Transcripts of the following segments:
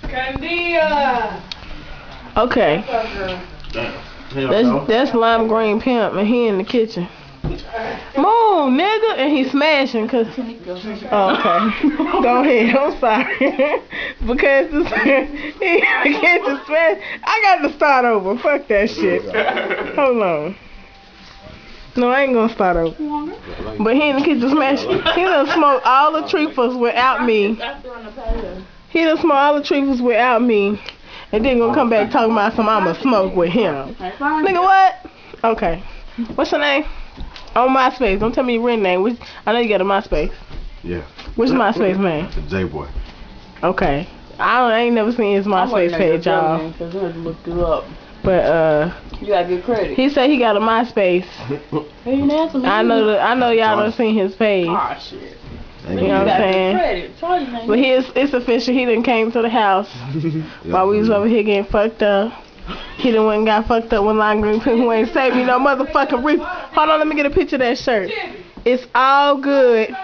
Candia. Okay. That's Lime Green Pimp, and he in the kitchen. Move, nigga, and he smashing, cause. Oh, okay. Go ahead. I'm sorry. Because he gets to smash. I got to start over. Fuck that shit. Hold on. No, I ain't gonna start over. But he in the kitchen smashing. He done smoked all the treefers without me. He done smoked all the treefers without me. And then gonna come back talking about some I'ma smoke with him. Nigga, what? Okay. What's your name? On MySpace. Don't tell me your real name. I know you got a MySpace. Yeah. What's MySpace name? J-Boy. Okay. I ain't never seen his MySpace page, y'all. But you gotta get credit. He said he got a MySpace. I know y'all done seen his page. Oh shit. You know what I'm saying? But it's official. He done came to the house while we was over here getting fucked up. He done went and got fucked up with Lime Green Pimp who ain't saved me no motherfucking reef. Hold on, let me get a picture of that shirt. It's all good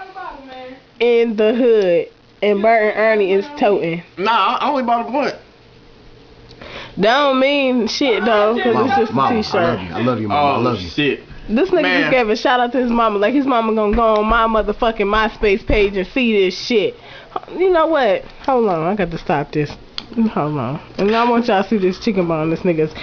in the hood. And Bert and Ernie is toting. Nah, I only bought a blunt. That don't mean shit though, cause it's just a t-shirt. I love you, mama. I love you. Shit. This nigga just gave a shout out to his mama. Like his mama gonna go on my motherfucking MySpace page and see this shit. You know what? Hold on, I got to stop this. Hold on. And I want y'all to see this chicken bone this nigga's.